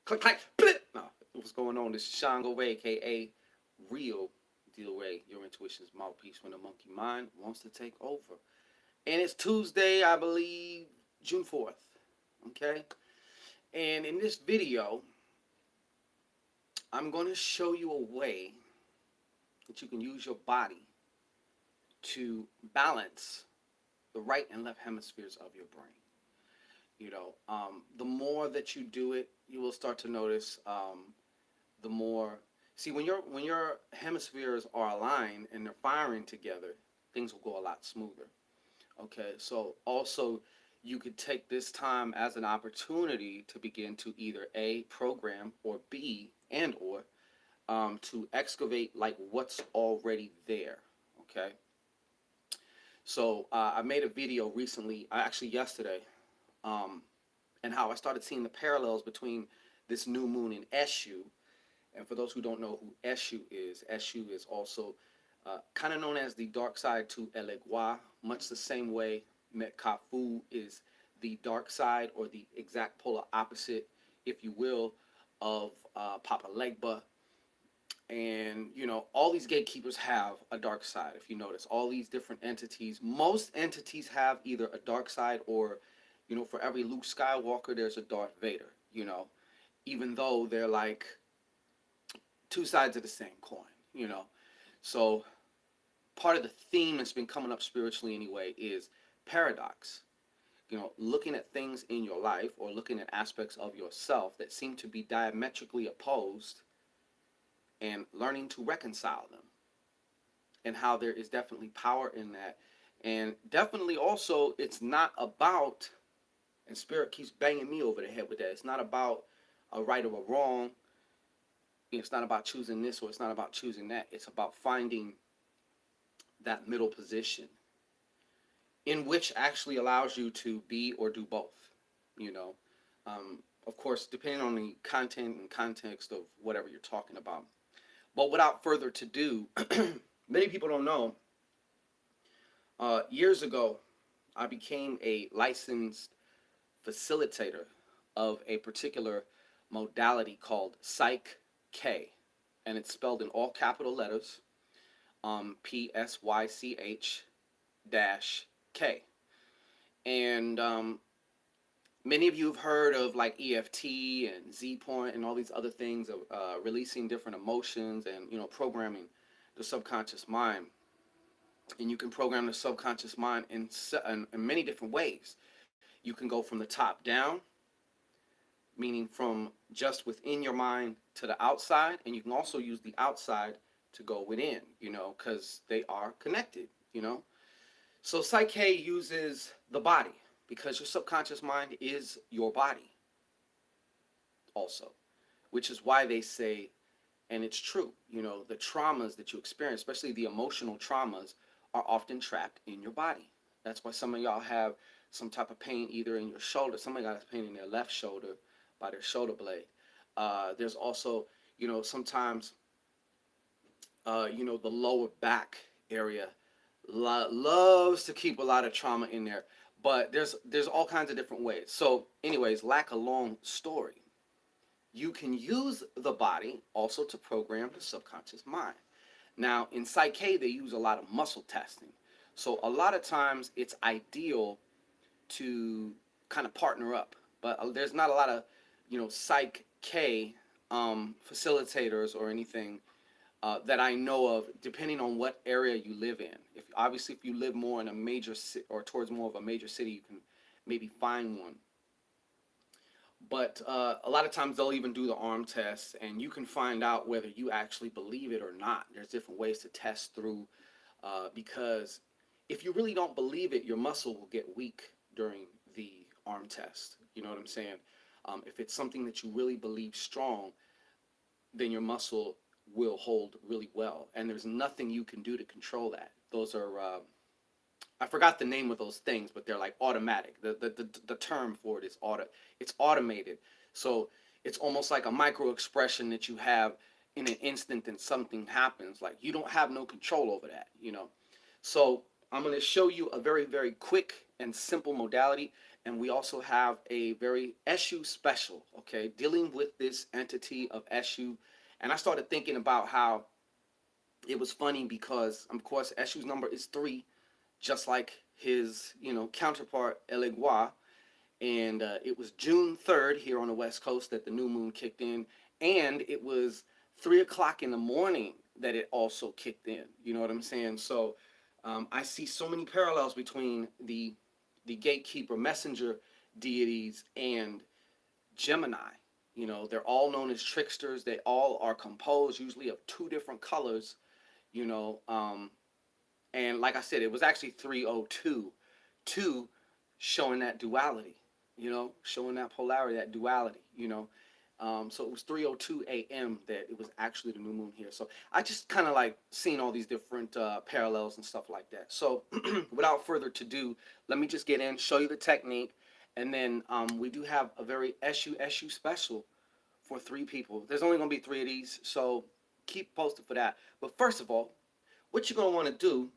Click, clack, blip. No, what's going on? This is ShanGO, aka Real Deal Ray, your intuition's mouthpiece when the monkey mind wants to take over. And it's Tuesday, I believe, June 4th. Okay? And in this video, I'm going to show you a way that you can use your body to balance the right and left hemispheres of your brain. The more that you do it, you will start to notice the more. See, when your hemispheres are aligned and they're firing together, things will go a lot smoother. Okay, so also you could take this time as an opportunity to begin to either A, program, or B, and or to excavate like what's already there. Okay, so I made a video recently, actually yesterday, um, and how I started seeing the parallels between this new moon in ESHU. And for those who don't know who ESHU is also kind of known as the dark side to Elegua, much the same way Metcalfu is the dark side or the exact polar opposite, if you will, of Papa Legba. And all these gatekeepers have a dark side. If you notice, all these different entities, most entities have either a dark side or, for every Luke Skywalker, there's a Darth Vader. Even though they're like two sides of the same coin. So part of the theme that's been coming up spiritually anyway is paradox. Looking at things in your life or looking at aspects of yourself that seem to be diametrically opposed and learning to reconcile them, and how there is definitely power in that. And definitely also, it's not about, and Spirit keeps banging me over the head with that, it's not about a right or a wrong. It's not about choosing this or it's not about choosing that. It's about finding that middle position in which actually allows you to be or do both. Of course, depending on the content and context of whatever you're talking about. But without further ado, many people don't know, years ago, I became a licensed facilitator of a particular modality called Psych K, and it's spelled in all capital letters, PSYCH dash K. And many of you have heard of like EFT and Z Point and all these other things of releasing different emotions and programming the subconscious mind. And you can program the subconscious mind in many different ways. You can go from the top down, meaning from just within your mind to the outside, and you can also use the outside to go within, because they are connected, So Psyche uses the body, because your subconscious mind is your body also, which is why they say, and it's true, the traumas that you experience, especially the emotional traumas, are often trapped in your body. That's why some of y'all have some type of pain either in your shoulder. Somebody got pain in their left shoulder by their shoulder blade. There's also, sometimes, the lower back area loves to keep a lot of trauma in there. But there's all kinds of different ways. So anyways, lack a long story. You can use the body also to program the subconscious mind. Now, in Psyche, they use a lot of muscle testing. So a lot of times it's ideal to kind of partner up. But there's not a lot of, Psych K facilitators or anything that I know of, depending on what area you live in. If you live more in a major city or towards more of a major city, you can maybe find one. But a lot of times they'll even do the arm tests, and you can find out whether you actually believe it or not. There's different ways to test through, because if you really don't believe it, your muscle will get weak during the arm test. You know what I'm saying? If it's something that you really believe strong, then your muscle will hold really well, and there's nothing you can do to control that. Those are I forgot the name of those things, but they're like automatic. The term for it is it's automated. So it's almost like a micro expression that you have in an instant and something happens. Like you don't have no control over that. So I'm going to show you a very, very quick and simple modality, and we also have a very ESHU special, okay, dealing with this entity of ESHU. And I started thinking about how it was funny because, of course, ESHU's number is 3, just like his, counterpart, Elegua. And it was June 3rd here on the West Coast that the new moon kicked in. And it was 3 o'clock in the morning that it also kicked in. You know what I'm saying? So I see so many parallels between the gatekeeper messenger deities and Gemini. They're all known as tricksters. They all are composed usually of 2 different colors, you know. And like I said, it was actually 302, 2 showing that duality, showing that polarity, that duality. So it was 3:02 a.m. that it was actually the new moon here. So I just kind of like seeing all these different parallels and stuff like that. So without further ado, let me just get in, show you the technique, and then we do have a very ESHU special for 3 people. There's only going to be 3 of these, so keep posted for that. But first of all, what you're going to want to do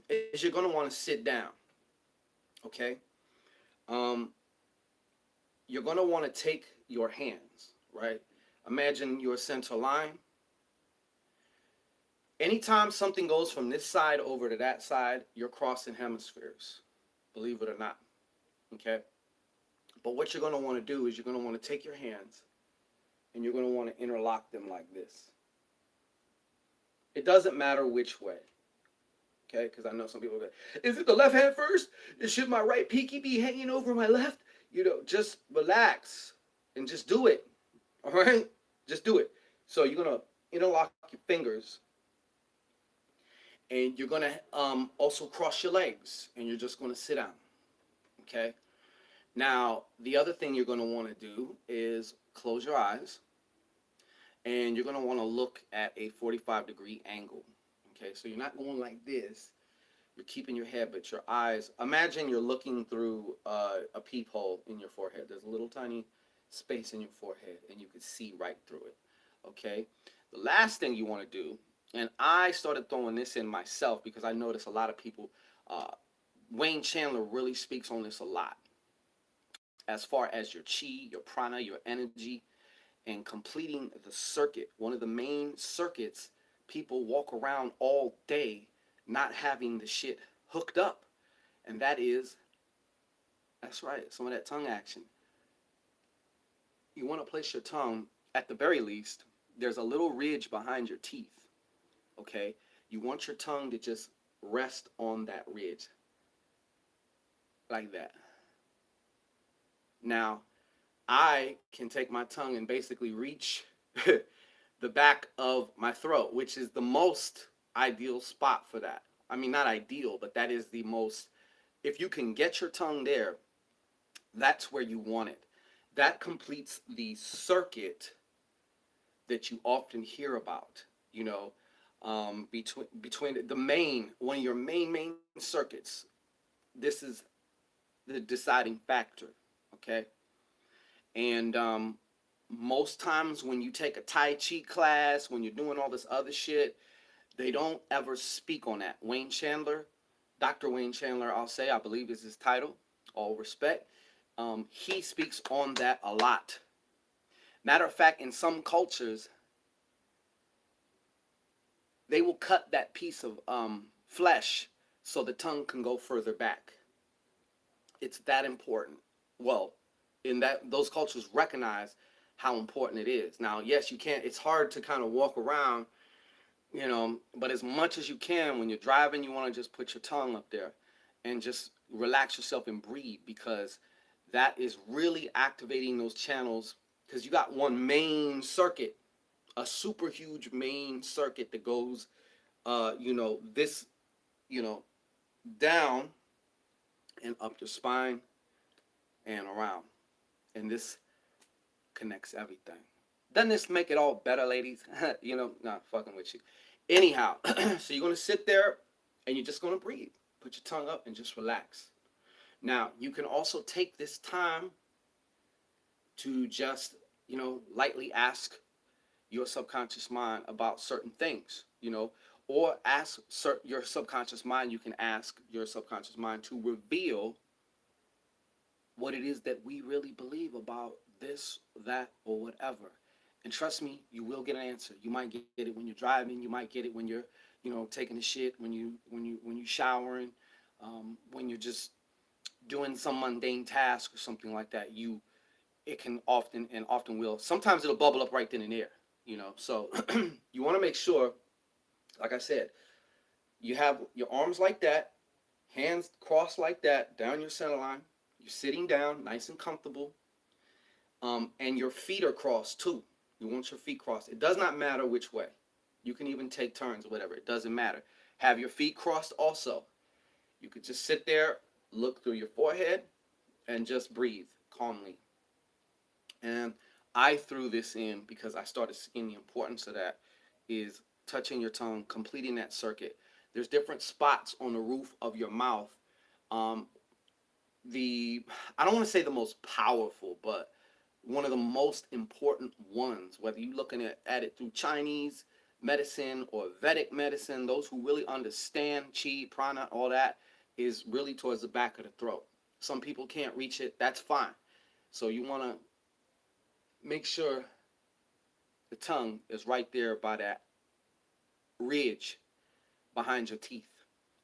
is you're going to want to sit down, okay? You're going to want to take your hands, right? Imagine your center line. Anytime something goes from this side over to that side, you're crossing hemispheres, believe it or not, okay? But what you're going to want to do is you're going to want to take your hands and you're going to want to interlock them like this. It doesn't matter which way, okay? Because I know some people go, is it the left hand first? Should my right pinky be hanging over my left? Just relax and just do it, all right? Just do it. So you're going to interlock your fingers, and you're going to also cross your legs, and you're just going to sit down, okay? Now, the other thing you're going to want to do is close your eyes, and you're going to want to look at a 45-degree angle, okay? So you're not going like this. You're keeping your head, but your eyes, imagine you're looking through a peephole in your forehead. There's a little tiny space in your forehead, and you can see right through it, okay? The last thing you want to do, and I started throwing this in myself because I notice a lot of people, Wayne Chandler really speaks on this a lot, as far as your chi, your prana, your energy, and completing the circuit. One of the main circuits, people walk around all day not having the shit hooked up, and that's right, some of that tongue action. You want to place your tongue, at the very least, there's a little ridge behind your teeth, okay? You want your tongue to just rest on that ridge, like that. Now, I can take my tongue and basically reach the back of my throat, which is the most ideal spot for that. I mean, not ideal, but that is the most, if you can get your tongue there, that's where you want it. That completes the circuit that you often hear about, between the main, one of your main circuits. This is the deciding factor, okay? And most times when you take a Tai Chi class, when you're doing all this other shit, they don't ever speak on that. Wayne Chandler, Dr. Wayne Chandler, I'll say, I believe is his title, all respect. He speaks on that a lot. Matter of fact, in some cultures, they will cut that piece of flesh so the tongue can go further back. It's that important. Well, those cultures recognize how important it is. Now, yes, you can't, it's hard to kind of walk around, but as much as you can, when you're driving, you want to just put your tongue up there and just relax yourself and breathe, because that is really activating those channels, because you got one main circuit, a super huge main circuit that goes, this, down and up your spine and around. And this connects everything. Doesn't this make it all better, ladies? Not fucking with you. Anyhow, so you're going to sit there and you're just going to breathe. Put your tongue up and just relax. Now, you can also take this time to just, lightly ask your subconscious mind about certain things, or ask your subconscious mind, you can ask your subconscious mind to reveal what it is that we really believe about this, that, or whatever. And trust me, you will get an answer. You might get it when you're driving. You might get it when you're, taking a shit, when you showering, when you're just doing some mundane task or something like that. It can often will. Sometimes it'll bubble up right then and there. So you want to make sure, like I said, you have your arms like that, hands crossed like that, down your center line. You're sitting down, nice and comfortable, and your feet are crossed too. You want your feet crossed. It does not matter which way. You can even take turns or whatever. It doesn't matter. Have your feet crossed also. You could just sit there, look through your forehead, and just breathe calmly. And I threw this in because I started seeing the importance of that is touching your tongue, completing that circuit. There's different spots on the roof of your mouth. Um, the I don't want to say the most powerful, but one of the most important ones, whether you're looking at it through Chinese medicine or Vedic medicine, those who really understand chi, prana, all that, is really towards the back of the throat. Some people can't reach it. That's fine. So you want to make sure the tongue is right there by that ridge behind your teeth.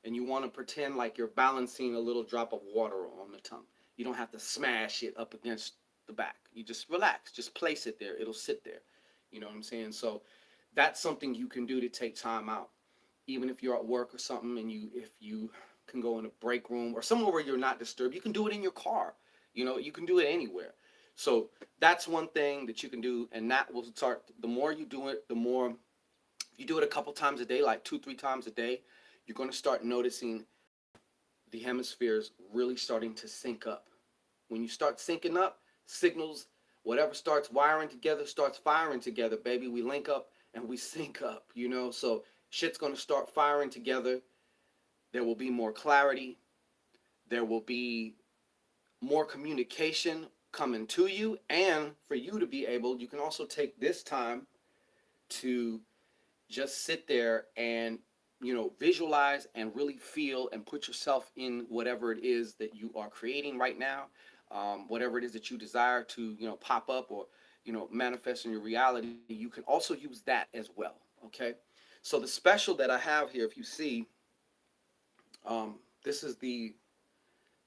And you want to pretend like you're balancing a little drop of water on the tongue. You don't have to smash it up against the back. You just relax. Just place it there. It'll sit there. You know what I'm saying? So that's something you can do to take time out. Even if you're at work or something and if you can go in a break room or somewhere where you're not disturbed, you can do it in your car. You can do it anywhere. So that's one thing that you can do, and that will start, the more you do it, the more, if you do it a couple times a day, like 2-3 times a day, you're going to start noticing the hemispheres really starting to sync up. When you start syncing up, signals, whatever starts wiring together starts firing together, baby. We link up and we sync up, so shit's going to start firing together. There will be more clarity. There will be more communication coming to you, and for you to be able, you can also take this time to just sit there and visualize and really feel and put yourself in whatever it is that you are creating right now, whatever it is that you desire to pop up or manifest in your reality. You can also use that as well. Okay, so the special that I have here, if you see, this is the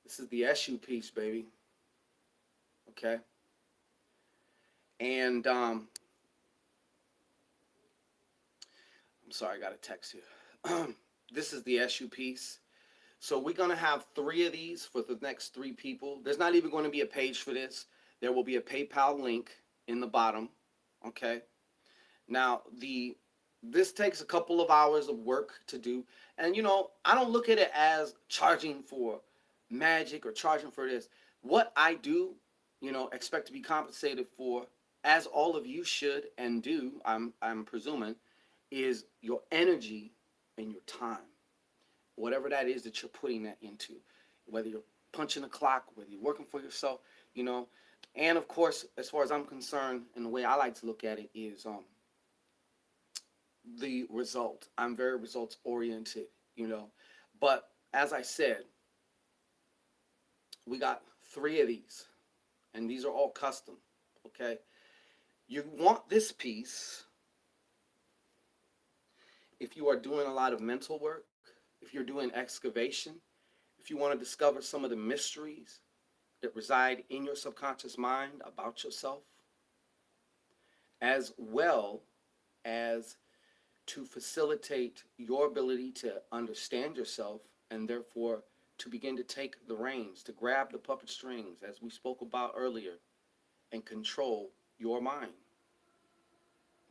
ESHU piece, baby. Okay, and I'm sorry, I got a text here. This is the ESHU piece. So we're going to have 3 of these for the next 3 people. There's not even going to be a page for this. There will be a PayPal link in the bottom. Okay. Now, this takes a couple of hours of work to do. And, I don't look at it as charging for magic or charging for this. What I do, expect to be compensated for, as all of you should and do, I'm presuming, is your energy and your time. Whatever that is that you're putting that into, whether you're punching a clock, whether you're working for yourself, and of course, as far as I'm concerned, and the way I like to look at it is the result. I'm very results oriented, but as I said, we got 3 of these, and these are all custom. Okay, you want this piece if you are doing a lot of mental work, if you're doing excavation, if you want to discover some of the mysteries that reside in your subconscious mind about yourself, as well as to facilitate your ability to understand yourself and therefore to begin to take the reins, to grab the puppet strings, as we spoke about earlier, and control your mind.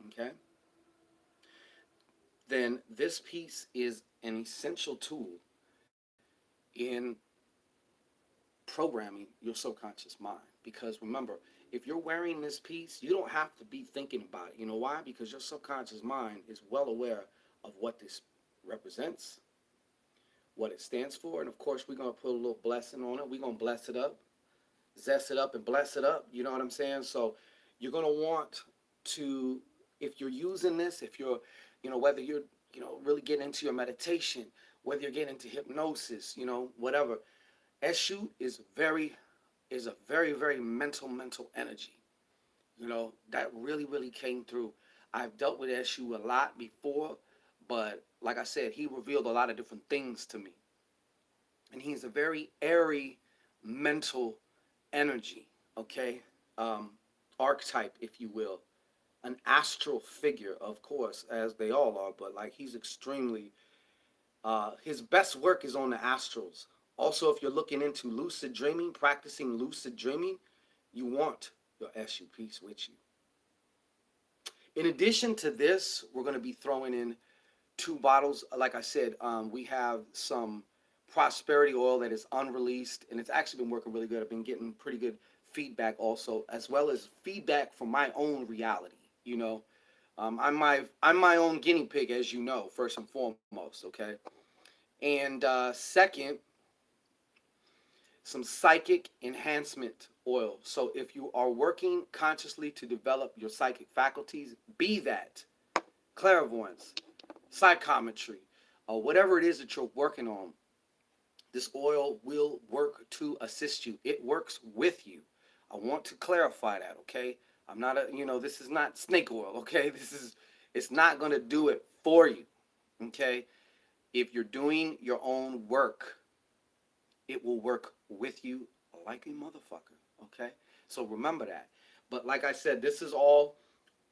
Okay? Then this piece is an essential tool in programming your subconscious mind. Because remember, if you're wearing this piece, you don't have to be thinking about it. You know why? Because your subconscious mind is well aware of what this represents, what it stands for, and of course we're going to put a little blessing on it. We're going to bless it up, zest it up and bless it up. You know what I'm saying? So you're going to want to, if you're using this, if you're, whether you're, really getting into your meditation, whether you're getting into hypnosis, whatever, ESHU is very is a very, very mental energy. That really, really came through. I've dealt with ESHU a lot before, but like I said, he revealed a lot of different things to me. And he's a very airy mental energy, okay? Um, Archetype, if you will. An astral figure, of course, as they all are, but like he's extremely, his best work is on the astrals. Also, if you're looking into lucid dreaming, practicing lucid dreaming, you want your ESHU piece with you. In addition to this, we're going to be throwing in 2 bottles. Like I said, we have some prosperity oil that is unreleased, and it's actually been working really good. I've been getting pretty good feedback also, as well as feedback from my own reality. I'm my own guinea pig, as you know, first and foremost. Okay, and second, some psychic enhancement oil. So if you are working consciously to develop your psychic faculties, be that clairvoyance, psychometry, or whatever it is that you're working on, this oil will work to assist you. It works with you. I want to clarify that, okay? I'm not this is not snake oil, okay? It's not going to do it for you, okay? If you're doing your own work, it will work with you like a motherfucker, okay? So remember that. But like I said, this is all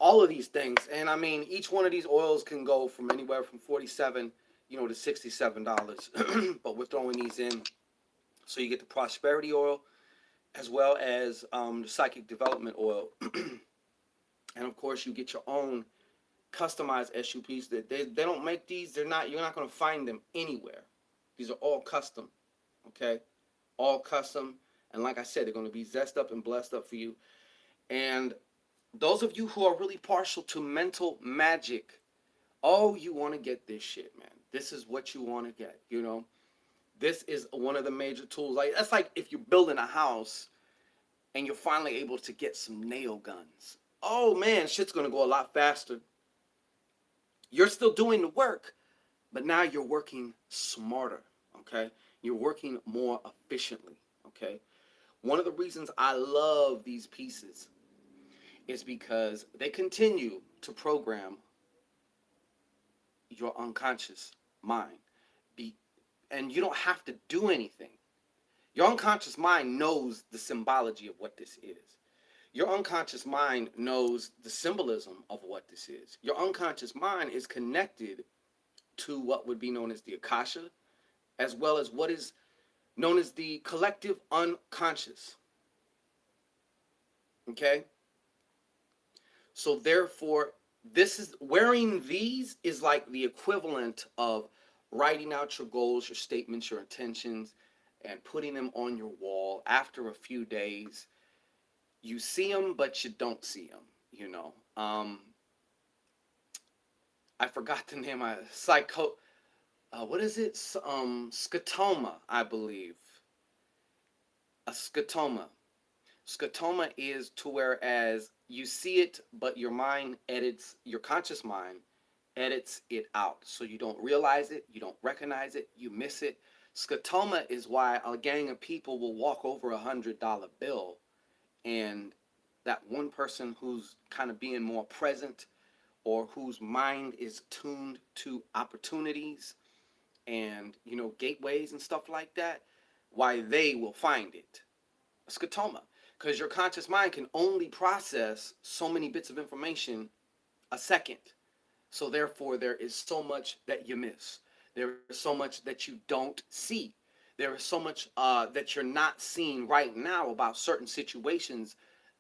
of these things, and I mean, each one of these oils can go from anywhere from $47, to $67. But we're throwing these in, so you get the prosperity oil as well as the psychic development oil, and of course, you get your own customized SUPs. That they don't make these. You're not going to find them anywhere. These are all custom, okay? All custom, and like I said, they're going to be zest up and blessed up for you. And those of you who are really partial to mental magic, oh, you want to get this shit, man. This is what you want to get, This is one of the major tools. Like, that's like if you're building a house and you're finally able to get some nail guns. Oh, man, shit's going to go a lot faster. You're still doing the work, but now you're working smarter, okay? You're working more efficiently, okay? One of the reasons I love these pieces is because they continue to program your unconscious mind. And you don't have to do anything. Your unconscious mind knows the symbology of what this is. Your unconscious mind knows the symbolism of what this is. Your unconscious mind is connected to what would be known as the Akasha, as well as what is known as the collective unconscious. Okay? So therefore, wearing these is like the equivalent of writing out your goals, your statements, your intentions, and putting them on your wall. After a few days, you see them, but you don't see them, I forgot the name. What is it? Scotoma, I believe. A scotoma. Scotoma is to whereas you see it, but your conscious mind edits it out. So you don't realize it, you don't recognize it, you miss it. Scotoma is why a gang of people will walk over $100 bill, and that one person who's kind of being more present, or whose mind is tuned to opportunities and gateways and stuff like that, why they will find it. A scotoma. Because your conscious mind can only process so many bits of information a second. So therefore, there is so much that you miss. There is so much that you don't see. There is so much that you're not seeing right now about certain situations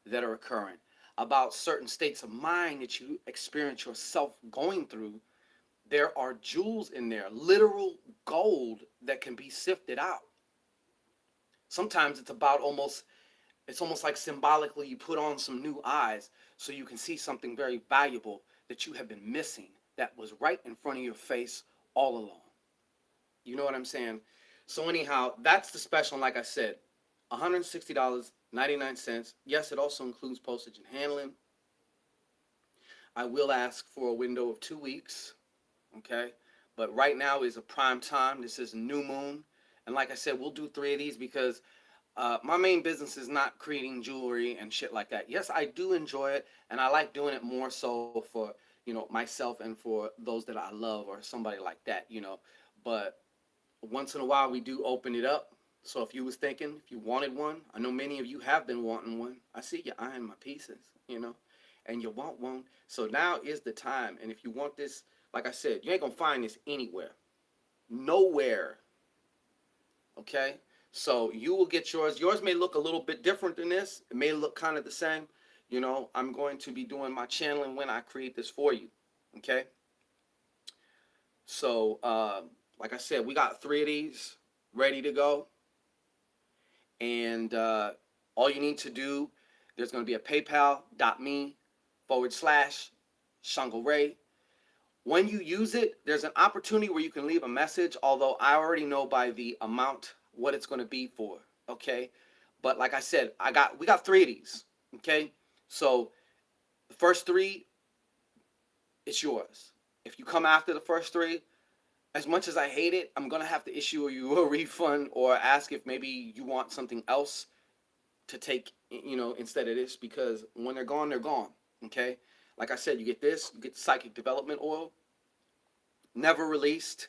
that are occurring, about certain states of mind that you experience yourself going through. There are jewels in there, literal gold that can be sifted out. Sometimes it's almost like symbolically you put on some new eyes so you can see something very valuable that you have been missing, that was right in front of your face all along. You know what I'm saying? So anyhow, that's the special. And like I said, $160.99. Yes, it also includes postage and handling. I will ask for a window of 2 weeks, okay? But right now is a prime time. This is new moon. And like I said, we'll do 3 of these because My main business is not creating jewelry and shit like that. Yes, I do enjoy it, and I like doing it more so for, myself and for those that I love or somebody like that. But once in a while, we do open it up. So if you was thinking, if you wanted one, I know many of you have been wanting one. I see you eyeing my pieces, and you want one. So now is the time. And if you want this, like I said, you ain't gonna find this anywhere, nowhere. Okay, so you will get yours. Yours may look a little bit different than this. It may look kind of the same. I'm going to be doing my channeling when I create this for you. Okay, so like I said, we got 3 of these ready to go, and all you need to do, there's going to be a PayPal.me/ShanGO Ray. When you use it, there's an opportunity where you can leave a message, although I already know by the amount what it's going to be for, okay? But like I said, we got 3 of these, okay? So the first 3, it's yours. If you come after the first 3, as much as I hate it, I'm going to have to issue you a refund or ask if maybe you want something else to take, instead of this, because when they're gone, okay? Like I said, you get this, you get the psychic development oil, never released,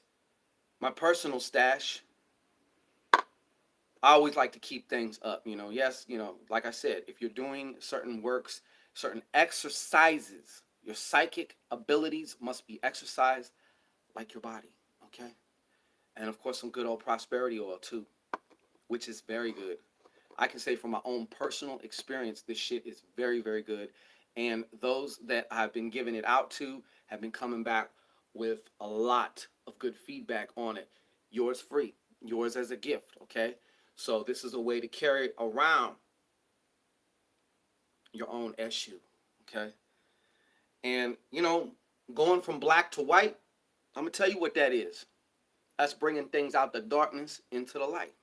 my personal stash. I always like to keep things up, yes, like I said, if you're doing certain works, certain exercises, your psychic abilities must be exercised like your body, okay? And of course, some good old prosperity oil too, which is very good. I can say from my own personal experience, this shit is very, very good. And those that I've been giving it out to have been coming back with a lot of good feedback on it. Yours free, yours as a gift, okay? So this is a way to carry around your own ESHU, okay? And, going from black to white, I'm going to tell you what that is. That's bringing things out the darkness into the light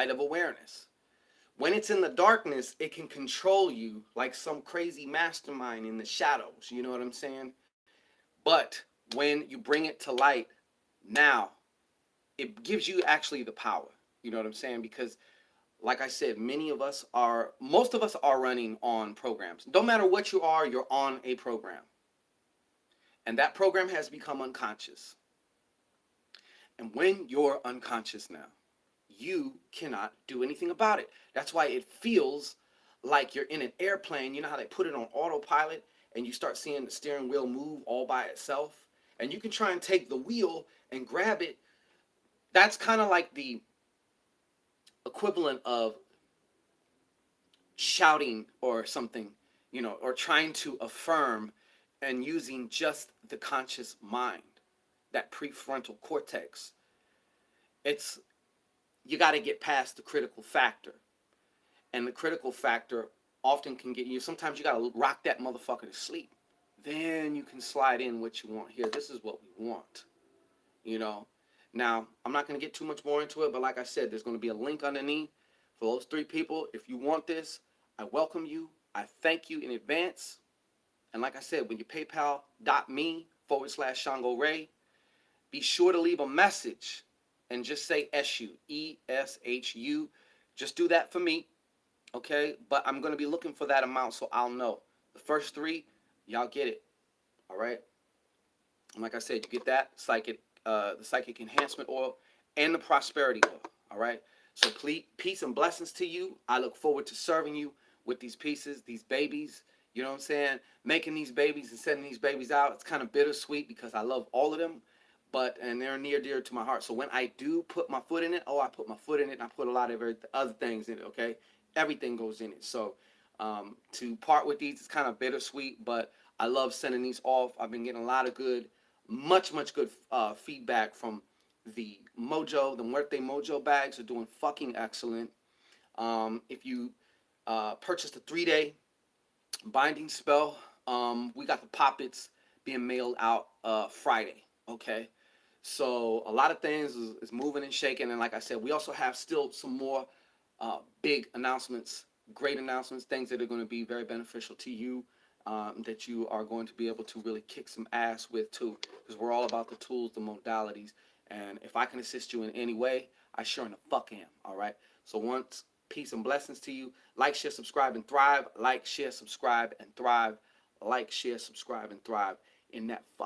of awareness. When it's in the darkness, it can control you like some crazy mastermind in the shadows. You know what I'm saying? But when you bring it to light, now it gives you actually the power. You know what I'm saying? Because, like I said, most of us are running on programs. Don't matter what you are, you're on a program. And that program has become unconscious. And when you're unconscious now, you cannot do anything about it. That's why it feels like you're in an airplane. You know how they put it on autopilot and you start seeing the steering wheel move all by itself? And you can try and take the wheel and grab it. That's kind of like the equivalent of shouting or something, or trying to affirm and using just the conscious mind, that prefrontal cortex. You got to get past the critical factor. And the critical factor often can get you, sometimes you got to rock that motherfucker to sleep. Then you can slide in what you want. Here, this is what we want. Now, I'm not going to get too much more into it, but like I said, there's going to be a link underneath for those 3 people. If you want this, I welcome you. I thank you in advance. And like I said, when you paypal.me/ShanGO Ray, be sure to leave a message and just say ESHU, ESHU. Just do that for me, okay? But I'm going to be looking for that amount so I'll know. The first 3, y'all get it, all right? And like I said, you get that the psychic enhancement oil and the prosperity oil, all right? So please, peace and blessings to you. I look forward to serving you with these pieces, these babies, you know what I'm saying? Making these babies and sending these babies out, it's kind of bittersweet because I love all of them. And they're near dear to my heart. So when I do put my foot in it, I put my foot in it, and I put a lot of other things in it, okay? Everything goes in it. So to part with these, it's kind of bittersweet, but I love sending these off. I've been getting a lot of good, much good feedback from the Muerte Mojo bags are doing fucking excellent. If you purchase the 3-day binding spell, we got the poppets being mailed out Friday, okay? So a lot of things is moving and shaking. And like I said, we also have still some more big announcements, great announcements, things that are going to be very beneficial to you, that you are going to be able to really kick some ass with too, because we're all about the tools, the modalities. And if I can assist you in any way, I sure in the fuck am, all right? So once, peace and blessings to you. Like, share, subscribe, and thrive. Like, share, subscribe, and thrive. Like, share, subscribe, and thrive in that fuck